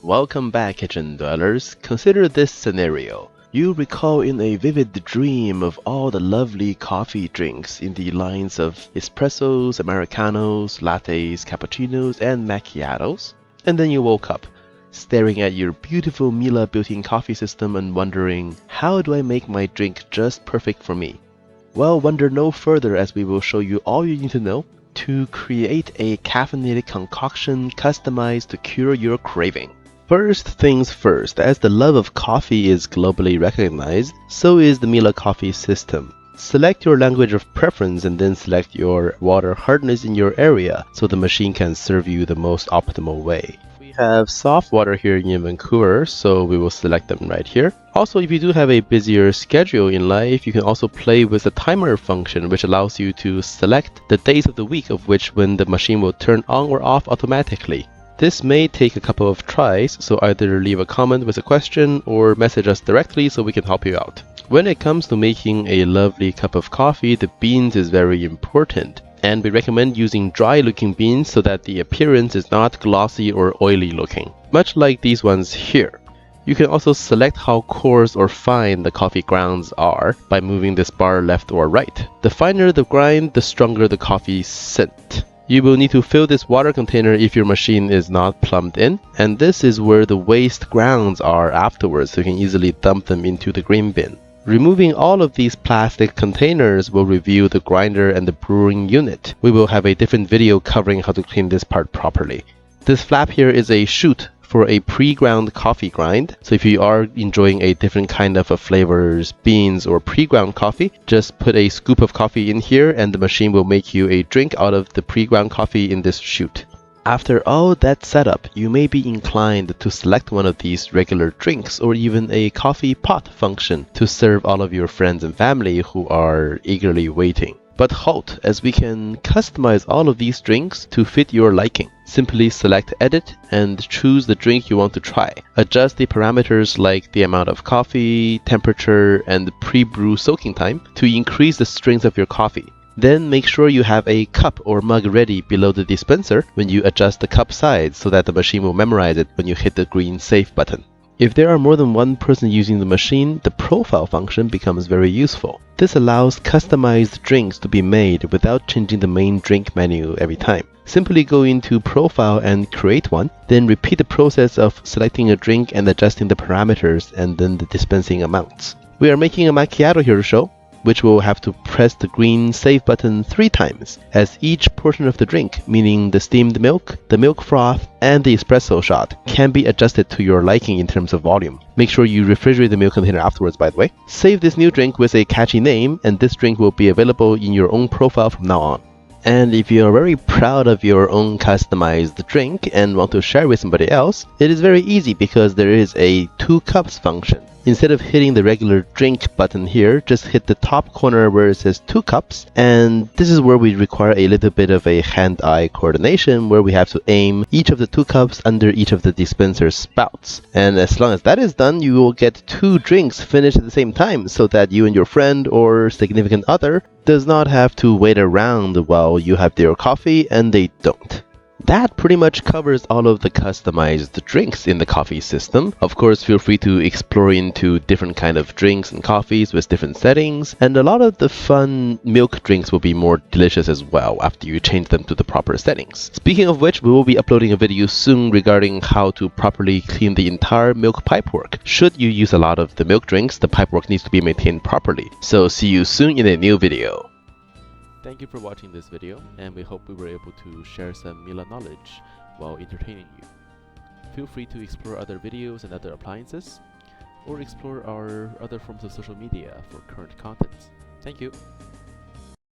Welcome back, kitchen dwellers. Consider this scenario. You recall in a vivid dream of all the lovely coffee drinks in the lines of espressos, americanos, lattes, cappuccinos, and macchiatos. And then you woke up, staring at your beautiful Miele built-in coffee system and wondering, how do I make my drink just perfect for me? Well, wonder no further, as we will show you all you need to know to create a caffeinated concoction customized to cure your craving. First things first, as the love of coffee is globally recognized, so is the Miele coffee system. Select your language of preference and then select your water hardness in your area so the machine can serve you the most optimal way. We have soft water here in Vancouver, so we will select them right here. Also, if you do have a busier schedule in life, you can also play with the timer function, which allows you to select the days of the week of which when the machine will turn on or off automatically. This may take a couple of tries, so either leave a comment with a question or message us directly so we can help you out. When it comes to making a lovely cup of coffee, the beans is very important, and we recommend using dry looking beans so that the appearance is not glossy or oily looking, much like these ones here. You can also select how coarse or fine the coffee grounds are by moving this bar left or right. The finer the grind, the stronger the coffee scent. You will need to fill this water container if your machine is not plumbed in, and this is where the waste grounds are afterwards, so you can easily dump them into the green bin. Removing all of these plastic containers will reveal the grinder and the brewing unit. We will have a different video covering how to clean this part properly. This flap here is a chute for a pre-ground coffee grind, so if you are enjoying a different kind of flavors, beans, or pre-ground coffee, just put a scoop of coffee in here and the machine will make you a drink out of the pre-ground coffee in this chute. After all that setup, you may be inclined to select one of these regular drinks or even a coffee pot function to serve all of your friends and family who are eagerly waiting. But halt, as we can customize all of these drinks to fit your liking. Simply select Edit and choose the drink you want to try. Adjust the parameters like the amount of coffee, temperature, and pre-brew soaking time to increase the strength of your coffee. Then make sure you have a cup or mug ready below the dispenser when you adjust the cup size so that the machine will memorize it when you hit the green Save button. If there are more than one person using the machine, the profile function becomes very useful. This allows customized drinks to be made without changing the main drink menu every time. Simply go into Profile and create one, then repeat the process of selecting a drink and adjusting the parameters and then the dispensing amounts. We are making a macchiato here to show, which will have to press the green Save button 3 times, as each portion of the drink, meaning the steamed milk, the milk froth, and the espresso shot, can be adjusted to your liking in terms of volume. Make sure you refrigerate the milk container afterwards, by the way. Save this new drink with a catchy name, and this drink will be available in your own profile from now on. And if you are very proud of your own customized drink and want to share with somebody else, it is very easy because there is a 2 cups function. Instead of hitting the regular drink button here, just hit the top corner where it says 2 cups, and this is where we require a little bit of a hand-eye coordination where we have to aim each of the 2 cups under each of the dispenser spouts. And as long as that is done, you will get 2 drinks finished at the same time so that you and your friend or significant other does not have to wait around while you have their coffee and they don't. That pretty much covers all of the customized drinks in the coffee system. Of course, feel free to explore into different kind of drinks and coffees with different settings, and a lot of the fun milk drinks will be more delicious as well after you change them to the proper settings. Speaking of which, we will be uploading a video soon regarding how to properly clean the entire milk pipework. Should you use a lot of the milk drinks, the pipework needs to be maintained properly. So see you soon in a new video. Thank you for watching this video, and we hope we were able to share some Miele knowledge while entertaining you. Feel free to explore other videos and other appliances, or explore our other forms of social media for current content. Thank you!